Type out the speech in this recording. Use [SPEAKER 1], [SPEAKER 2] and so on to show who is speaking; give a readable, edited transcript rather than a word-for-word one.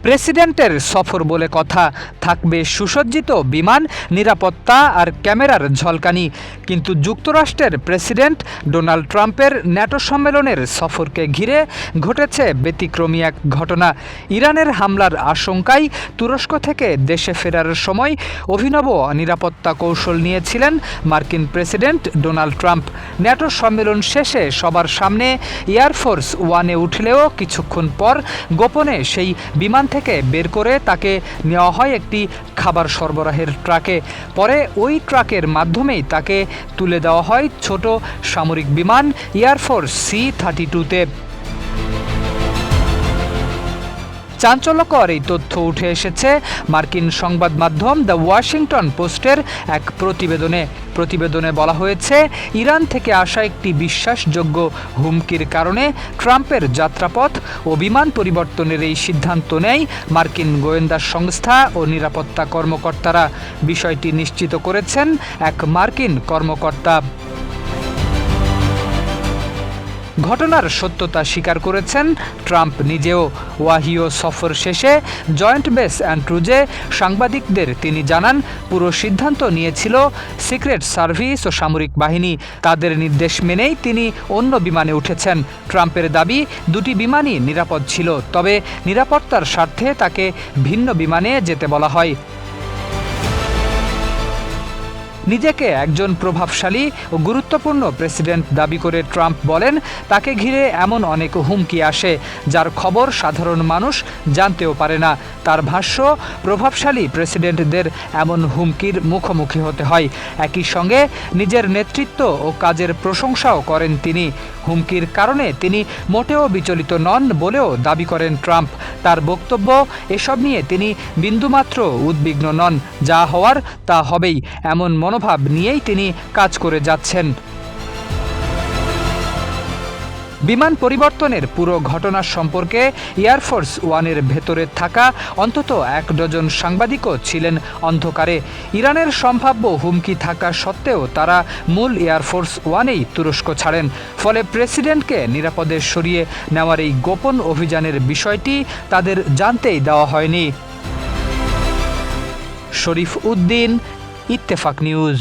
[SPEAKER 1] প্রেসিডেন্টের সফর বলে কথা, থাকবে সুসজ্জিত বিমান, নিরাপত্তা আর ক্যামেরার ঝলকানি। কিন্তু যুক্তরাষ্ট্রের প্রেসিডেন্ট ডোনাল্ড ট্রাম্পের ন্যাটো সম্মেলনের সফরকে ঘিরে ঘটেছে ব্যতিক্রমী এক ঘটনা। ইরানের হামলার আশঙ্কায় তুরস্ক থেকে দেশে ফেরার সময় অভিনব নিরাপত্তা কৌশল নিয়েছিলেন মার্কিন প্রেসিডেন্ট ডোনাল্ড ট্রাম্প। ন্যাটো সম্মেলন শেষে সবার সামনে এয়ারফোর্স ওয়ানে উঠলেও কিছুক্ষণ পর গোপনে সেই বিমান থেকে বের করে তাকে নেওয়া হয় একটি খাবার সরবরাহের ট্রাকে। পরে ওই ট্রাকের মাধ্যমেই তাকে তুলে দেওয়া হয় ছোট সামরিক বিমান এয়ারফোর্স C-32-তে। চাঞ্চল্যকর এই তথ্য উঠে এসেছে মার্কিন সংবাদ মাধ্যম দ্য ওয়াশিংটন পোস্টের এক প্রতিবেদনে বলা হয়েছে, ইরান থেকে আসা একটি বিশ্বাসযোগ্য হুমকির কারণে ট্রাম্পের যাত্রাপথ ও বিমান পরিবর্তনের এই সিদ্ধান্ত নেয় মার্কিন গোয়েন্দা সংস্থা ও নিরাপত্তা কর্মকর্তারা। বিষয়টি নিশ্চিত করেছেন এক মার্কিন কর্মকর্তা। ঘটনার সত্যতা স্বীকার করেছেন ট্রাম্প নিজেও। ওয়াহিও সফর শেষে জয়েন্ট বেস অ্যান্ড্রুজে সাংবাদিকদের তিনি জানান, পুরো সিদ্ধান্ত নিয়েছিল সিক্রেট সার্ভিস ও সামরিক বাহিনী। তাদের নির্দেশ মেনেই তিনি অন্য বিমানে উঠেছেন। ট্রাম্পের দাবি, দুটি বিমানই নিরাপদ ছিল, তবে নিরাপত্তার স্বার্থে তাকে ভিন্ন বিমানে যেতে বলা হয়। নিজেকে একজন প্রভাবশালী ও গুরুত্বপূর্ণ প্রেসিডেন্ট দাবি করে ট্রাম্প বলেন, তাকে ঘিরে এমন অনেক হুমকি আসে যার খবর সাধারণ মানুষ জানতেও পারে না। তার ভাষ্য, প্রভাবশালী প্রেসিডেন্টদের এমন হুমকির মুখোমুখি হতে হয়। একই সঙ্গে নিজের নেতৃত্ব ও কাজের প্রশংসাও করেন তিনি। হুমকির কারণে তিনি মোটেও বিচলিত নন বলেও দাবি করেন ট্রাম্প। তার বক্তব্য, এসব নিয়ে তিনি বিন্দুমাত্র উদ্বিগ্ন নন, যা হওয়ার তা হবেই, এমন মনোভাব নিয়েই তিনি কাজ করে যাচ্ছেন। বিমান পরিবর্তনের পুরো ঘটনা সম্পর্কে এয়ারফোর্স ওয়ানের ভেতরে থাকা অন্তত 1 ডজন সাংবাদিকও ছিলেন অন্ধকারে। ইরানের সম্ভাব্য হুমকি থাকা সত্ত্বেও তারা মূল এয়ারফোর্স ওয়ানেই তুরস্ক ছাড়েন। ফলে প্রেসিডেন্টকে নিরাপদে সরিয়ে নেওয়ার এই গোপন অভিযানের বিষয়টি তাদের জানতেই দেওয়া হয়নি। শরীফ উদ্দিন, ইত্তেফাক নিউজ।